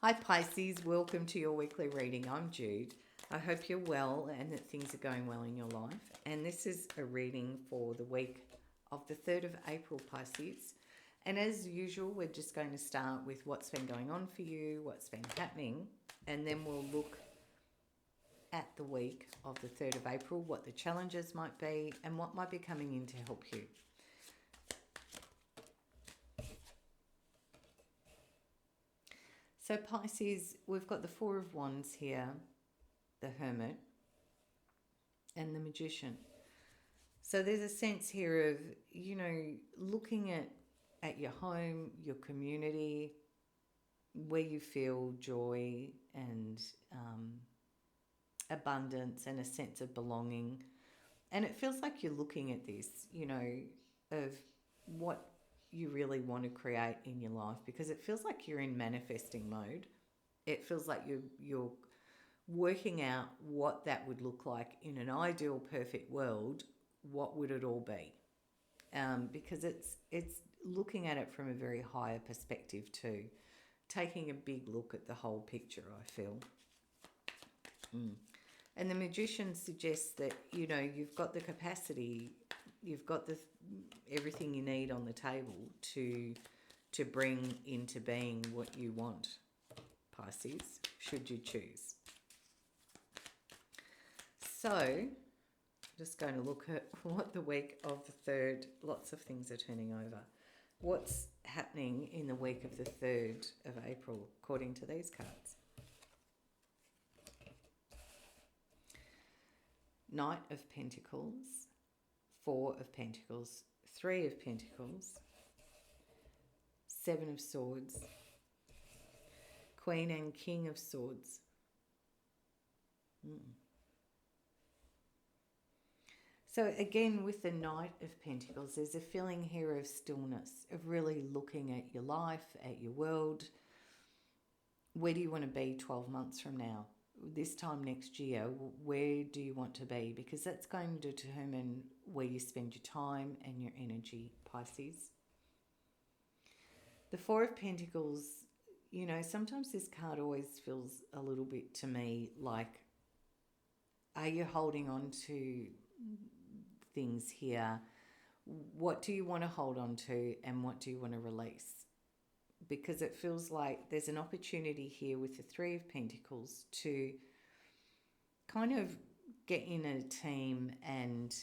Hi Pisces, welcome to your weekly reading. I'm Jude. I hope you're well and that things are going well in your life. And this is a reading for the week of the 3rd of April, Pisces. And as usual, we're just going to start with what's been going on for you, what's been happening, and then we'll look at the week of the 3rd of April, what the challenges might be, and what might be coming in to help you. So Pisces, we've got the Four of Wands here, the Hermit, and the Magician. So there's a sense here of, looking at your home, your community, where you feel joy and abundance and a sense of belonging. And it feels like you're looking at this, of what you really want to create in your life, because it feels like you're in manifesting mode. It feels like you're working out what that would look like in an ideal perfect world. What would it all be? Because it's looking at it from a very higher perspective too, taking a big look at the whole picture, I feel. And the Magician suggests that you've got the capacity, you've got everything you need on the table to bring into being what you want, Pisces, should you choose. So, just going to look at what the week of the 3rd, lots of things are turning over. What's happening in the week of the 3rd of April, according to these cards? Knight of Pentacles, Four of Pentacles, Three of Pentacles, Seven of Swords, Queen and King of Swords. So again, with the Knight of Pentacles, there's a feeling here of stillness, of really looking at your life, at your world. Where do you want to be 12 months from now? This time next year, where do you want to be? Because that's going to determine where you spend your time and your energy, Pisces. The Four of Pentacles, sometimes this card always feels a little bit to me like, are you holding on to things here? What do you want to hold on to and what do you want to release? Because it feels like there's an opportunity here with the Three of Pentacles to kind of get in a team and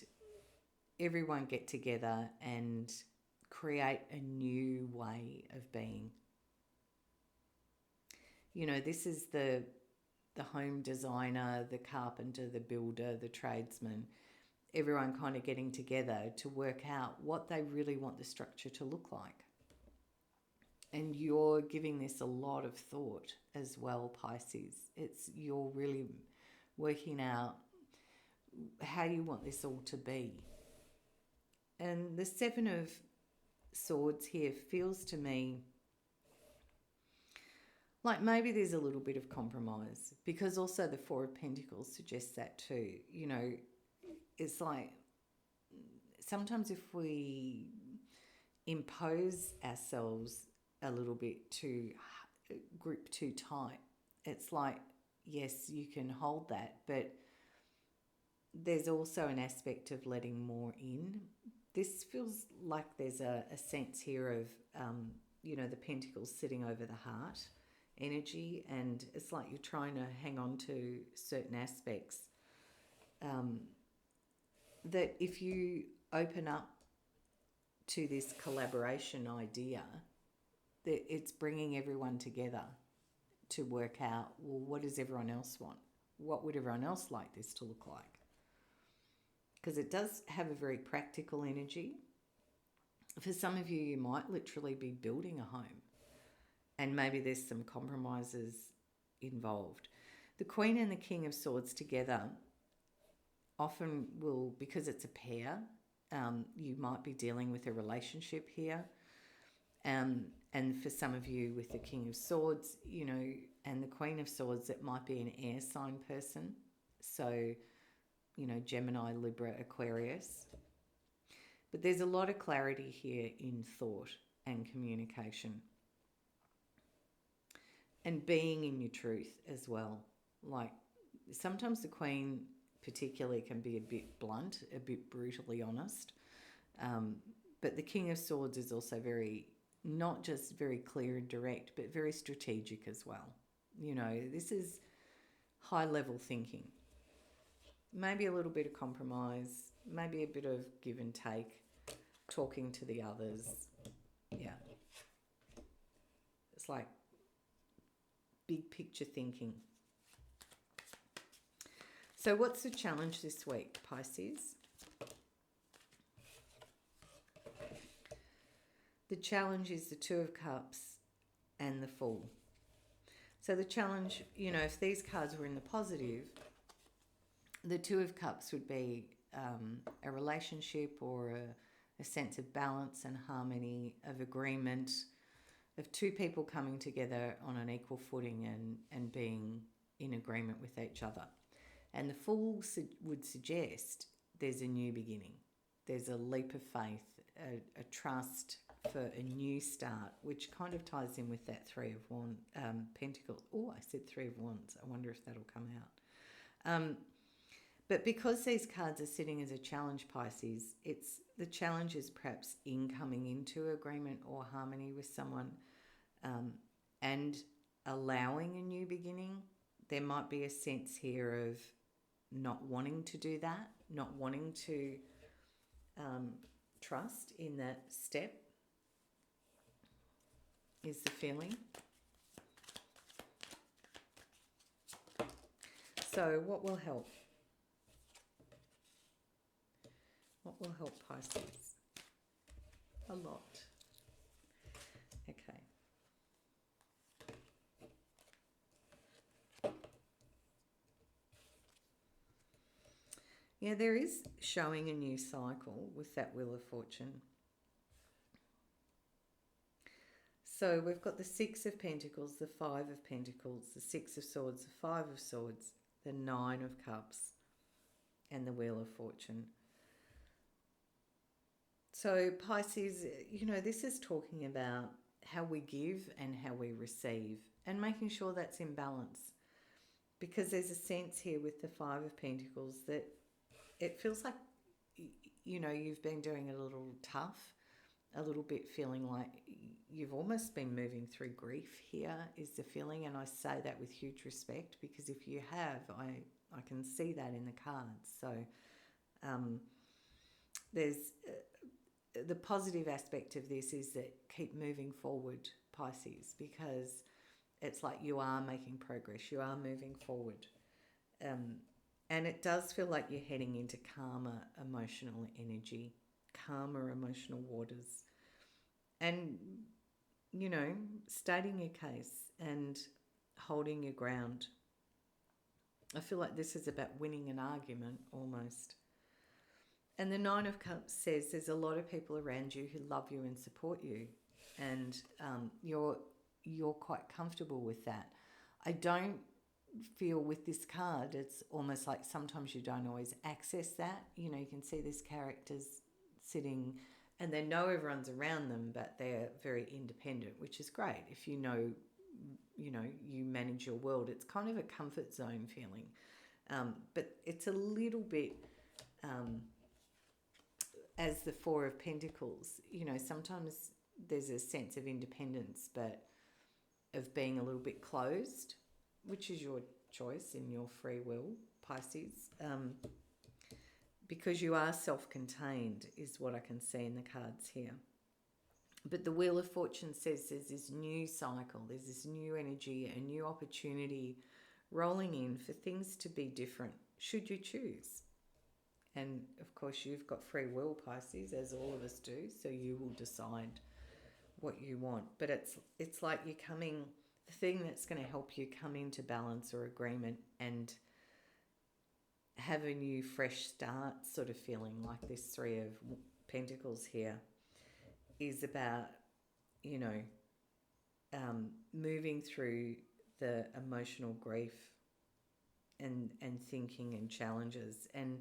everyone get together and create a new way of being. This is the home designer, the carpenter, the builder, the tradesman, everyone kind of getting together to work out what they really want the structure to look like. And you're giving this a lot of thought as well, Pisces. You're really working out how you want this all to be. And the Seven of Swords here feels to me like maybe there's a little bit of compromise, because also the Four of Pentacles suggests that too. It's like sometimes if we impose ourselves a little bit too, grip too tight, it's like, yes, you can hold that, but there's also an aspect of letting more in. This feels like there's a sense here of, the pentacles sitting over the heart energy, and it's like you're trying to hang on to certain aspects. That if you open up to this collaboration idea, that it's bringing everyone together to work out, well, what does everyone else want? What would everyone else like this to look like? Because it does have a very practical energy. For some of you, you might literally be building a home, and maybe there's some compromises involved. The Queen and the King of Swords together often will, because it's a pair, you might be dealing with a relationship here. And for some of you with the King of Swords, and the Queen of Swords, it might be an air sign person. So, Gemini, Libra, Aquarius. But there's a lot of clarity here in thought and communication. and being in your truth as well. Like sometimes the Queen particularly can be a bit blunt, a bit brutally honest. But the King of Swords is also very, not just very clear and direct, but very strategic as well. You know, this is high level thinking. Maybe a little bit of compromise, maybe a bit of give and take, talking to the others. Yeah. It's like big picture thinking. So what's the challenge this week, Pisces? The challenge is the Two of Cups and the Fool. So the challenge, you know, if these cards were in the positive, the Two of Cups would be a relationship or a sense of balance and harmony, of agreement, of two people coming together on an equal footing and being in agreement with each other. And the Fool would suggest there's a new beginning. There's a leap of faith, a trust for a new start, which kind of ties in with that Three of Pentacles. Oh, I said Three of Wands. I wonder if that'll come out. But because these cards are sitting as a challenge, Pisces, it's the challenge is perhaps in coming into agreement or harmony with someone and allowing a new beginning. There might be a sense here of not wanting to do that, not wanting to trust in that step is the feeling. So what will help? What will help Pisces? A lot. Okay. Yeah, there is showing a new cycle with that Wheel of Fortune. So we've got the Six of Pentacles, the Five of Pentacles, the Six of Swords, the Five of Swords, the Nine of Cups, and the Wheel of Fortune. So Pisces, you know, this is talking about how we give and how we receive and making sure that's in balance. Because there's a sense here with the Five of Pentacles that it feels like, you know, you've been doing it a little tough, a little bit feeling like you've almost been moving through grief here is the feeling. And I say that with huge respect because if you have, I can see that in the cards. So there's the positive aspect of this is that keep moving forward, Pisces, because it's like you are making progress, you are moving forward. And it does feel like you're heading into calmer emotional energy, calmer emotional waters. And, you know, stating your case and holding your ground. I feel like this is about winning an argument almost. And the Nine of Cups says there's a lot of people around you who love you and support you. And you're quite comfortable with that. I don't feel with this card, it's almost like sometimes you don't always access that. You know, you can see these characters sitting and they know everyone's around them, but they're very independent, which is great. If you know, you manage your world, it's kind of a comfort zone feeling. But it's a little bit, as the Four of Pentacles, you know, sometimes there's a sense of independence, but of being a little bit closed, which is your choice in your free will, Pisces. Because you are self-contained is what I can see in the cards here. But the Wheel of Fortune says there's this new cycle, there's this new energy, a new opportunity rolling in for things to be different, should you choose. And of course you've got free will, Pisces, as all of us do, so you will decide what you want. But it's like you're coming, the thing that's going to help you come into balance or agreement and have a new fresh start sort of feeling, like this Three of Pentacles here is about, you know, moving through the emotional grief and thinking and challenges and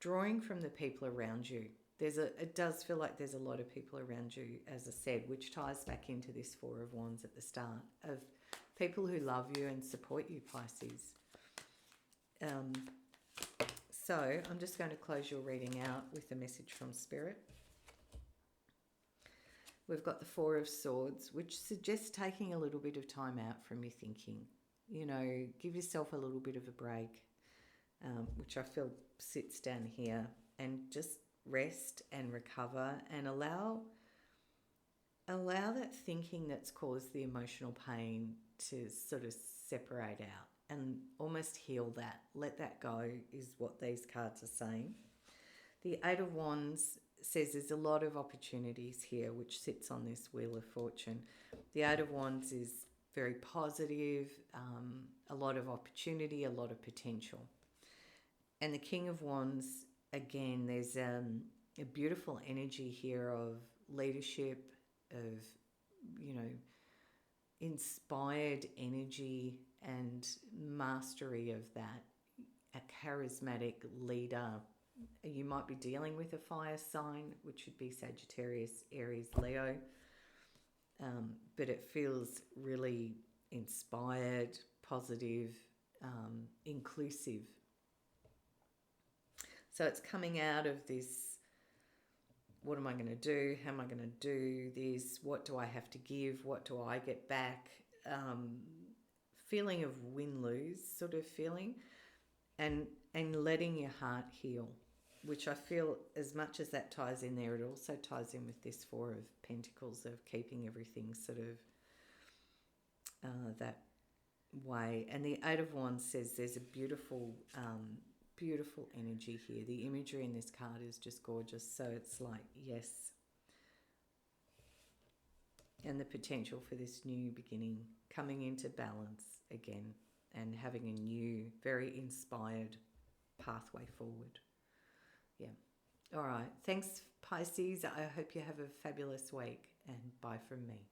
drawing from the people around you. It does feel like there's a lot of people around you, as I said, which ties back into this Four of Wands at the start, of people who love you and support you, Pisces. So I'm just going to close your reading out with a message from Spirit. We've got the Four of Swords, which suggests taking a little bit of time out from your thinking. You know, give yourself a little bit of a break, which I feel sits down here, and just rest and recover and allow that thinking that's caused the emotional pain to sort of separate out and almost heal that. Let that go is what these cards are saying. The Eight of Wands says there's a lot of opportunities here, which sits on this Wheel of Fortune. The Eight of Wands is very positive, a lot of opportunity, a lot of potential. And the King of Wands, again, there's a beautiful energy here of leadership, of, you know, inspired energy and mastery of that. A charismatic leader. You might be dealing with a fire sign, which would be Sagittarius, Aries, Leo. But it feels really inspired, positive, inclusive. So it's coming out of this, what am I going to do? How am I going to do this? What do I have to give? What do I get back? Feeling of win-lose sort of feeling, and letting your heart heal, which I feel, as much as that ties in there, it also ties in with this Four of Pentacles of keeping everything sort of that way. And the Eight of Wands says there's a beautiful beautiful energy here. The imagery in this card is just gorgeous. So it's like, yes. And the potential for this new beginning, coming into balance again and having a new, very inspired pathway forward. Yeah. All right. Thanks, Pisces. I hope you have a fabulous week, and bye from me.